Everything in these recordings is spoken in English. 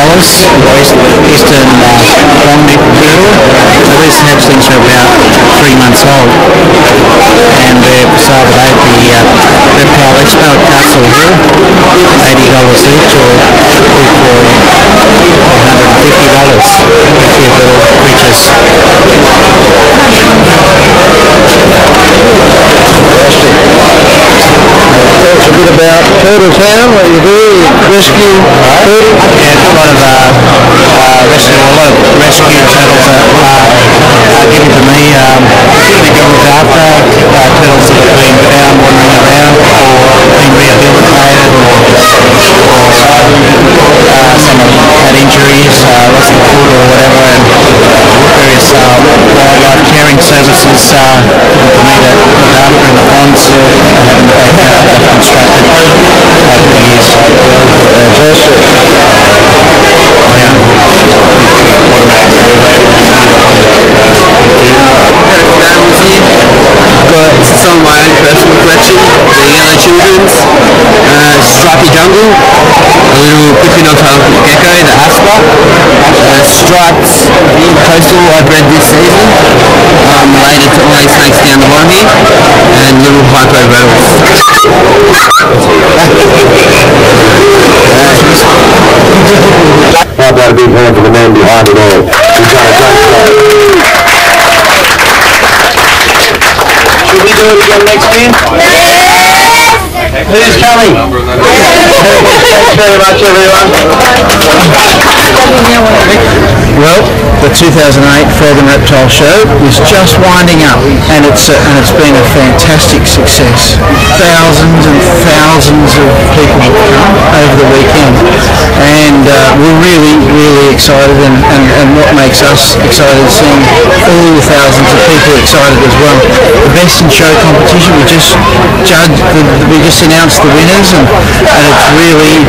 Eastern long-neck turtle. So these hatchlings are about 3 months old, and they're for sale today at the Reptile Expo at Castle Hill, $80 each, or $150 for cute little creatures. Tell us a bit about Turtle Town, what you do, you rescue turtles? Yeah, a lot of rescue turtles are given to me. Typically go look after turtles that have been found wandering around or been rehabilitated, or some of them had injuries, lost the foot or whatever, and various wildlife caring services given to me to look after in the ponds that have constructed over the years. Got some of my own personal collection, the Yellow Children's, Stripy Jungle, a little Pippinotail gecko, the Asper, Striped Coastal I bred this season, related to all these snakes down the bottom here, and little Hypo Rattles. How about a big hand for the man behind it all? He's done a great job. Should we do it again next year? Who's coming? Thanks very much, everyone. Well, the 2008 Frog and Reptile Show is just winding up, and it's been a fantastic success. Thousands and thousands of people have come over the weekend, and we're really excited, and what makes us excited is seeing all the thousands of people excited as well. The Best in Show competition, we just announced the winners, and it's really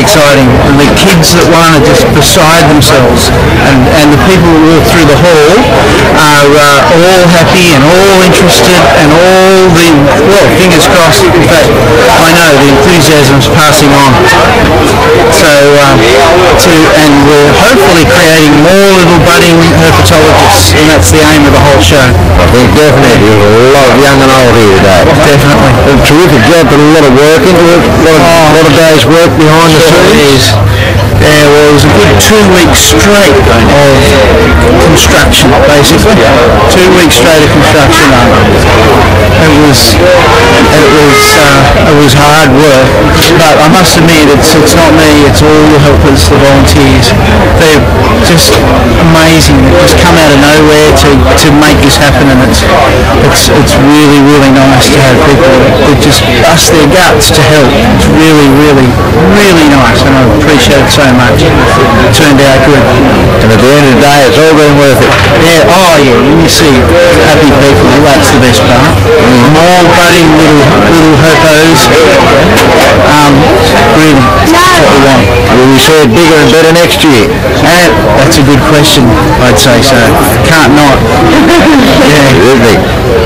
exciting, and the kids that won are just beside themselves, and the people who walk through the hall are all happy and all interested, and fingers crossed. In fact, I know the enthusiasm's passing on. So and we're hopefully creating more little budding herpetologists, and that's the aim of the whole show. I think definitely there's a lot of young and old here today. Definitely. A terrific job, but a lot of work into it, a lot of days' work behind the scenes. Yeah, well, it was a good 2 weeks straight of construction, basically. 2 weeks straight of construction. It was hard work, but I must admit, it's not me, it's all the helpers, the volunteers. They're just amazing. They just come out of nowhere to make this happen, and it's really nice to have people that just bust their guts to help. It's really nice, and I appreciate it so much. It turned out good. And at the end of the day, it's all been worth it. Yeah, when you see happy people, that's the best part. More budding little herpos, really, that's what we want. Will we see it bigger and better next year? And that's a good question, I'd say so. Can't not. Yeah. Terrific.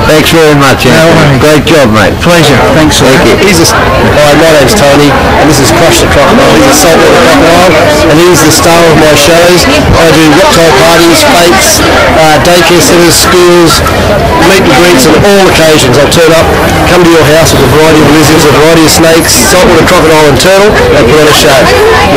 Thanks very much, Anthony. Great job, mate. Pleasure. Thanks, sir. Thank you. Hi, my name's Tony, and this is Crush the Crocodile. He's a saltwater crocodile, and he's the star of my shows. I do reptile parties, fates, daycare centres, schools, meet and greets on all occasions. I'll turn up, come to your house with a variety of lizards, a variety of snakes, saltwater crocodile and turtle, and put on a show.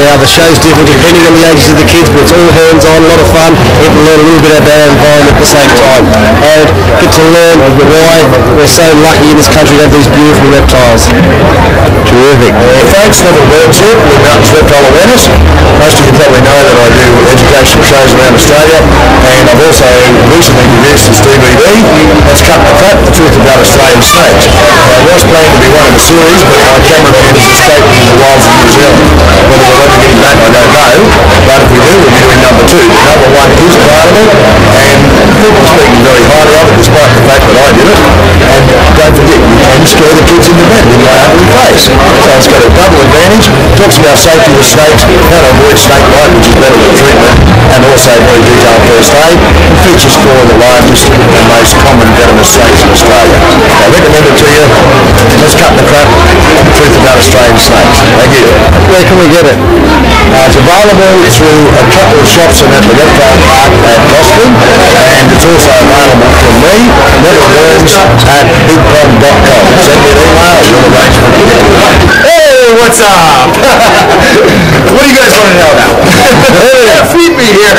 Now, the show's different depending on the ages of the kids, but it's all hands-on, a lot of fun. You can learn a little bit about our environment at the same time, and get to learn why we're so lucky in this country to have these beautiful reptiles. Terrific. Thanks for the words here with Mountains Reptile Awareness. Most of you probably know that I do educational shows around Australia, and I've also recently produced this DVD that's Cut the Crap, the truth about Australian snakes. I was planning to be one of the series, but my cameraman has escaped in the wilds of New Zealand. Whether we'll ever get him back, I don't know, but if we do, we'll be doing number 2. Number 1 is available, and people are speaking very highly of it, despite the fact that I did it. And don't forget, you can scare the kids in the bed with my ugly face. So it's got a double advantage. Talks about safety with snakes, how to avoid snake bite, which is better than treatment, and also very detailed first aid. It features 4 of the largest and most common venomous snakes in Australia. I recommend it to you. Let's cut the crap. The truth about Australian snakes. Thank you. Where can we get it? It's available through a couple of shops and at the Reptile Park at Boston, and it's also available from me, Interveiws at bigpond.com. Send me an email, we'll arrange for it. Hey, what's up? What do you guys want to know now? Feed me here.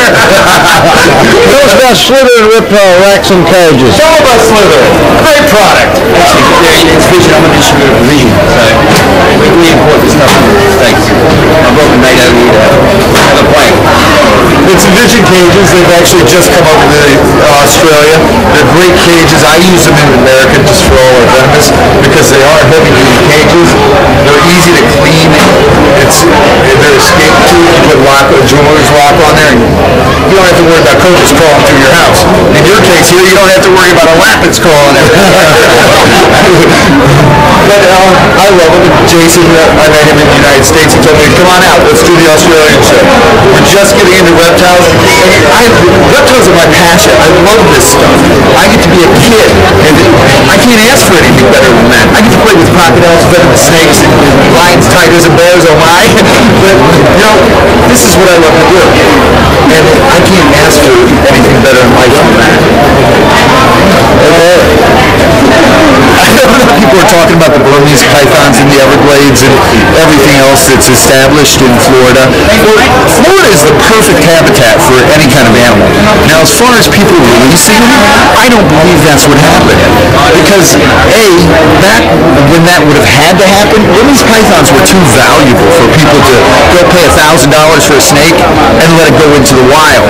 Tell us about Slither and Reptile racks and cages. Tell me about Slither. Great product. It's vision. I'm a distributor for vision, so we import this stuff from the States. I've got them made over here on the plane. It's vision cages. They've actually just come over to Australia. They're great cages. I use them in America just for all our venomous because they are heavy-duty cages. They're easy to clean. They're escape-proof. You put a jeweler's lock on there, and you don't have to worry about coaches crawling through your house. In your case here, you don't have to worry about a rapids crawling in. But I love him. Jason, I met him in the United States. He told me, come on out, let's do the Australian show. We're just getting into reptiles. Reptiles are my passion. I love this stuff. I get to be a kid, and I can't ask for anything better than that. I get to play with crocodiles, venomous snakes, and lions, tigers, and bears, oh my. But, this is what I love to do. And I can't ask for anything better in life than that. People are talking about the Burmese pythons in the Everglades and everything else that's established in Florida. Well, Florida is the perfect habitat for any kind of animal. Now, as far as people releasing them, I don't believe that's what happened. Because, when that would have had to happen, Burmese pythons were too valuable for people to go pay $1,000 for a snake and let it go into the wild.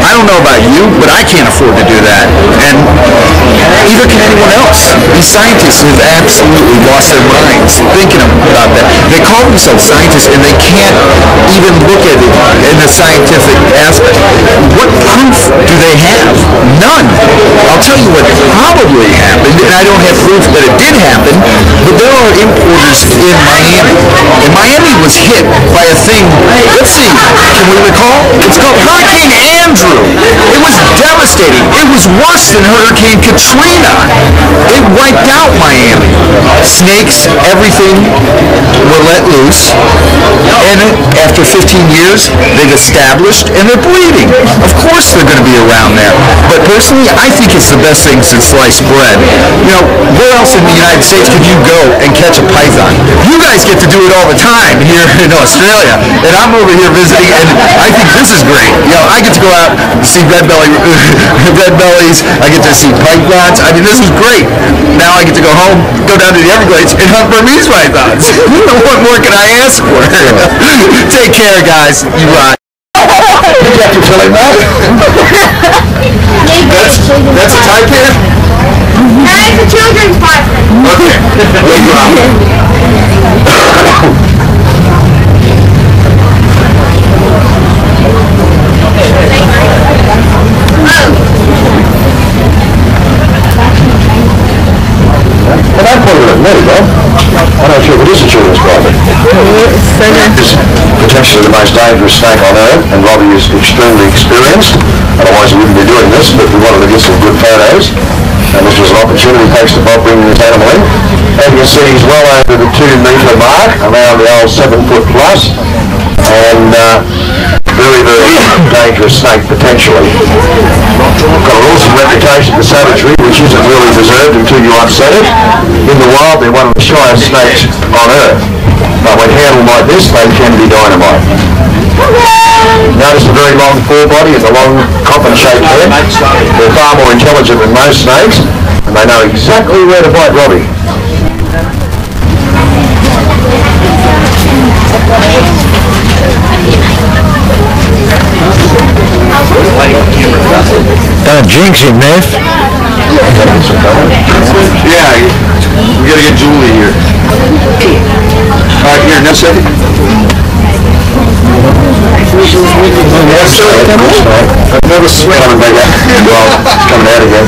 I don't know about you, but I can't afford to do that. And neither can anyone else. These scientists have absolutely lost their minds thinking about that. They call themselves scientists and they can't even look at it in a scientific aspect. What proof do they have? None. I'll tell you what probably happened, and I don't have proof that it did happen, but there are importers in Miami. And Miami was hit by a thing, let's see, can we recall? It's called Hurricane Andrew. It was devastating. It was worse than Hurricane Katrina. It wiped out Miami. Snakes, everything were let loose, and after 15 years, they've established, and they're breeding. Of course they're going to be around there. But personally, I think it's the best thing since sliced bread. Where else in the United States could you go and catch a python? You guys get to do it all the time here in Australia, and I'm over here visiting, and I think this is great. I get to go out and see red bellies. I get to see pythons. I mean, this is great. Now I get to go home, go down to the Everglades, and hunt Burmese pythons. What more can I ask for? Take care, guys. You rock. You got your filling that? That's a taipan? It's a children's python. Okay. No problem. Well, I put it in there, though. I'm not sure if it is a children's python. It's potentially the most dangerous snake on earth, and Robbie is extremely experienced. Otherwise, he wouldn't be doing this, but we wanted to get some good photos. And this was an opportunity, thanks to Bob bringing this animal in. As you can see, he's well over the 2-metre mark, around the old 7 foot plus, and very, very dangerous snake, potentially. Got an awesome reputation for savagery, which isn't really deserved until you upset it. In the wild, they're one of the shyest snakes on earth. But when handled like this, they can be dynamite. Notice the very long forebody and the long coffin-shaped head. They're far more intelligent than most snakes, and they know exactly where to bite Robbie. Don't jinx him, Neff. Yeah, we gotta get Julie here. Alright, here, next second. I've never swam. Coming back out. Well, it's coming out again.